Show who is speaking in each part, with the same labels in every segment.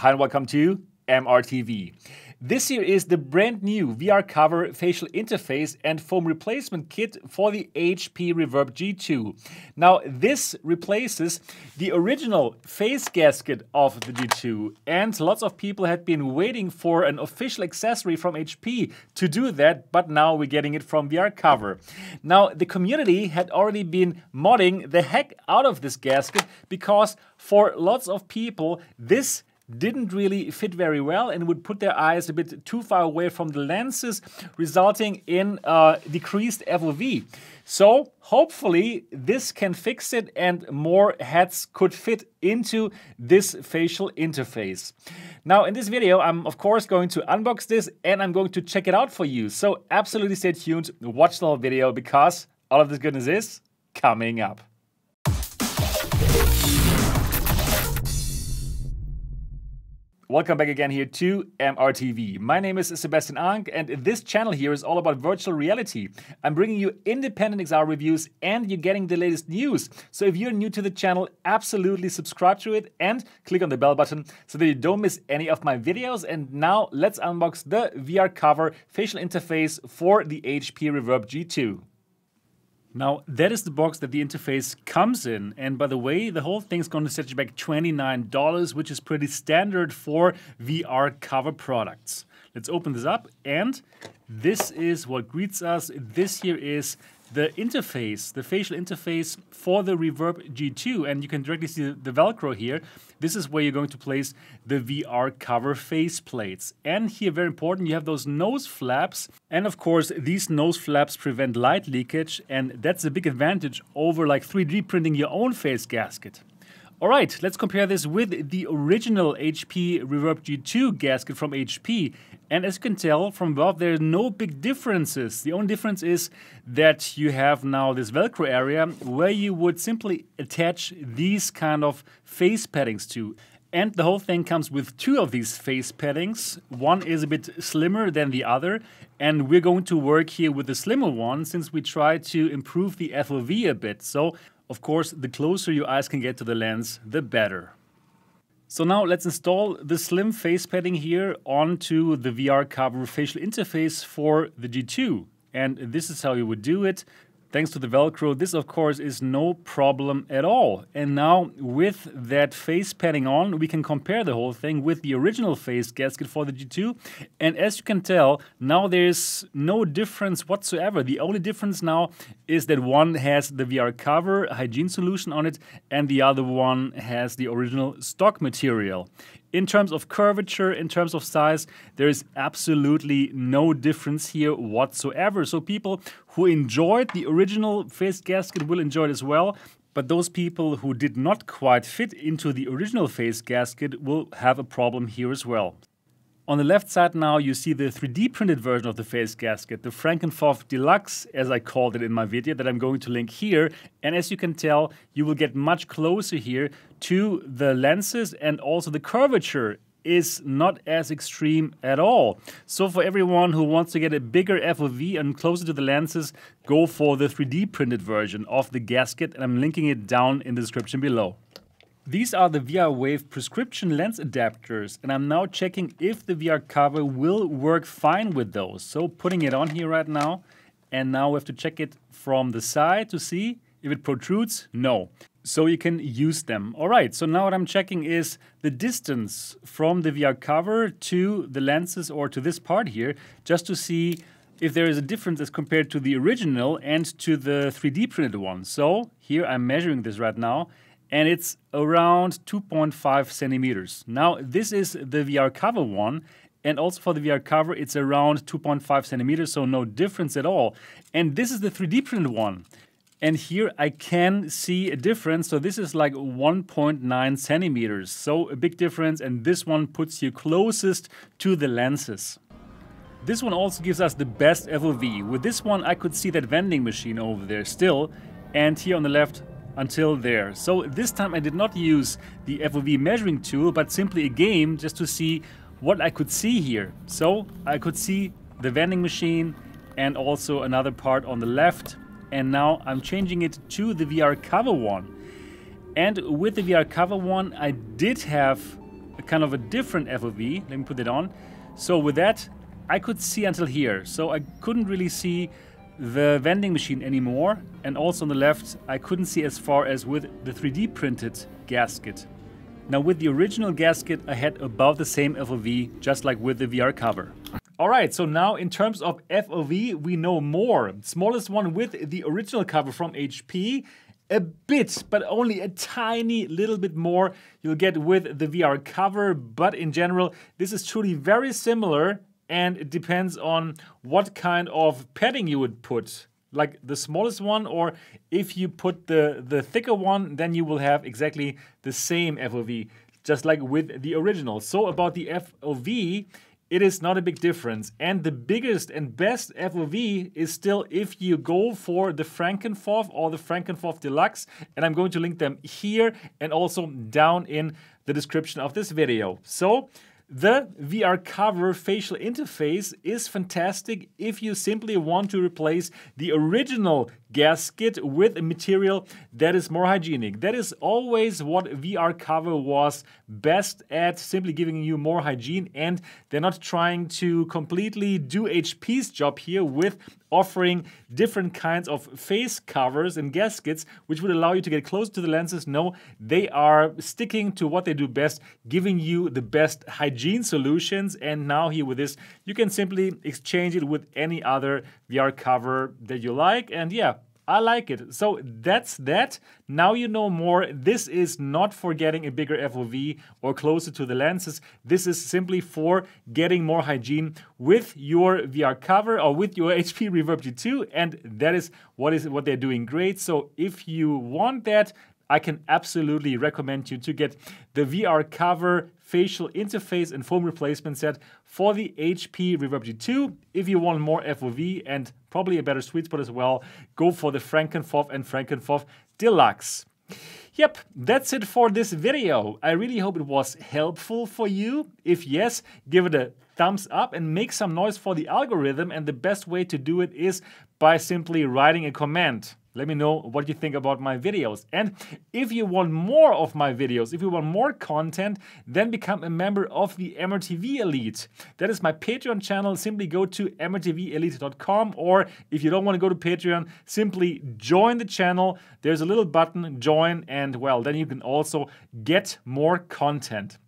Speaker 1: Hi and welcome to MRTV. This here is the brand new VR cover facial interface and foam replacement kit for the HP Reverb G2. Now this replaces the original face gasket of the G2, and lots of people had been waiting for an official accessory from HP to do that, but now we're getting it from VR cover. Now the community had already been modding the heck out of this gasket because for lots of people this didn't really fit very well and would put their eyes a bit too far away from the lenses, resulting in decreased FOV. So hopefully this can fix it and more heads could fit into this facial interface. Now in this video I'm of course going to unbox this and I'm going to check it out for you. So absolutely stay tuned, watch the whole video because all of this goodness is coming up. Welcome back again here to MRTV. My name is Sebastian Ank and this channel here is all about virtual reality. I'm bringing you independent XR reviews and you're getting the latest news. So if you're new to the channel, absolutely subscribe to it and click on the bell button so that you don't miss any of my videos. And now let's unbox the VR cover facial interface for the HP Reverb G2. Now, that is the box that the interface comes in. And by the way, the whole thing's going to set you back $29, which is pretty standard for VR cover products. Let's open this up, and this is what greets us. This here is the interface, the facial interface for the Reverb G2, and you can directly see the Velcro here. This is where you're going to place the VR cover face plates. And here, very important, you have those nose flaps. And of course, these nose flaps prevent light leakage, and that's a big advantage over like 3D printing your own face gasket. All right, let's compare this with the original HP Reverb G2 gasket from HP. And as you can tell from above, there are no big differences. The only difference is that you have now this Velcro area where you would simply attach these kind of face paddings to. And the whole thing comes with two of these face paddings. One is a bit slimmer than the other, and we're going to work here with the slimmer one since we try to improve the FOV a bit. So, of course, the closer your eyes can get to the lens, the better. So now let's install the slim face padding here onto the VR cover facial interface for the G2. And this is how you would do it. Thanks to the Velcro, this of course is no problem at all. And now with that face padding on, we can compare the whole thing with the original face gasket for the G2. And as you can tell, now there's no difference whatsoever. The only difference now is that one has the VR cover hygiene solution on it and the other one has the original stock material. In terms of curvature, in terms of size, there is absolutely no difference here whatsoever. So people who enjoyed the original face gasket will enjoy it as well. But those people who did not quite fit into the original face gasket will have a problem here as well. On the left side now you see the 3D printed version of the face gasket, the Frankenfoff Deluxe as I called it in my video that I'm going to link here. And as you can tell, you will get much closer here to the lenses, and also the curvature is not as extreme at all. So for everyone who wants to get a bigger FOV and closer to the lenses, go for the 3D printed version of the gasket, and I'm linking it down in the description below. These are the VR Wave prescription lens adapters, and I'm now checking if the VR cover will work fine with those. So putting it on here right now, and now we have to check it from the side to see if it protrudes. No. So you can use them. All right, so now what I'm checking is the distance from the VR cover to the lenses or to this part here, just to see if there is a difference as compared to the original and to the 3D printed one. So here I'm measuring this right now, and it's around 2.5 centimeters. Now, this is the VR cover one, and also for the VR cover, it's around 2.5 centimeters, so no difference at all. And this is the 3D printed one. And here I can see a difference, so this is like 1.9 centimeters. So a big difference, and this one puts you closest to the lenses. This one also gives us the best FOV. With this one, I could see that vending machine over there still, and here on the left, until there. So this time I did not use the FOV measuring tool, but simply a game just to see what I could see here. So I could see the vending machine and also another part on the left. And now I'm changing it to the VR cover one. And with the VR cover one, I did have a kind of a different FOV. Let me put it on. So with that, I could see until here. So I couldn't really see the vending machine anymore. And also on the left, I couldn't see as far as with the 3D printed gasket. Now with the original gasket, I had about the same FOV, just like with the VR cover. Alright, so now in terms of FOV, we know more. Smallest one with the original cover from HP. A bit, but only a tiny little bit more you'll get with the VR cover. But in general, this is truly very similar, and it depends on what kind of padding you would put. Like the smallest one, or if you put the thicker one, then you will have exactly the same FOV, just like with the original. So about the FOV, it is not a big difference. And the biggest and best FOV is still if you go for the Frankenfoff or the Frankenfoff Deluxe. And I'm going to link them here and also down in the description of this video. So the VR cover facial interface is fantastic if you simply want to replace the original gasket with a material that is more hygienic. That is always what VR cover was best at, simply giving you more hygiene, and they're not trying to completely do HP's job here with offering different kinds of face covers and gaskets which would allow you to get closer to the lenses. No, they are sticking to what they do best, giving you the best hygiene solutions. And now here with this, you can simply exchange it with any other VR cover that you like. And yeah, I like it. So that's that. Now you know more. This is not for getting a bigger FOV or closer to the lenses. This is simply for getting more hygiene with your VR cover or with your HP Reverb G2, and that is what they're doing great. So if you want that, I can absolutely recommend you to get the VR cover facial interface and foam replacement set for the HP Reverb G2. If you want more FOV and probably a better sweet spot as well, go for the Frankenfoff and Frankenfoff Deluxe. Yep, that's it for this video. I really hope it was helpful for you. If yes, give it a thumbs up and make some noise for the algorithm. And the best way to do it is by simply writing a comment. Let me know what you think about my videos. And if you want more of my videos, if you want more content, then become a member of the MRTV Elite. That is my Patreon channel. Simply go to mrtvelite.com, or if you don't want to go to Patreon, simply join the channel. There's a little button, join, and well, then you can also get more content.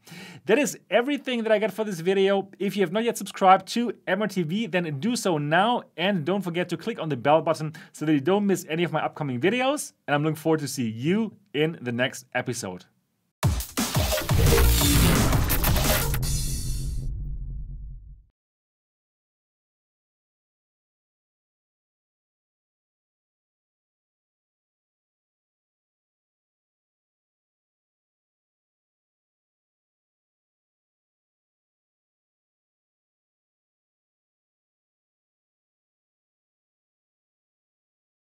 Speaker 1: That is everything that I got for this video. If you have not yet subscribed to MRTV, then do so now. And don't forget to click on the bell button so that you don't miss any of my upcoming videos. And I'm looking forward to see you in the next episode.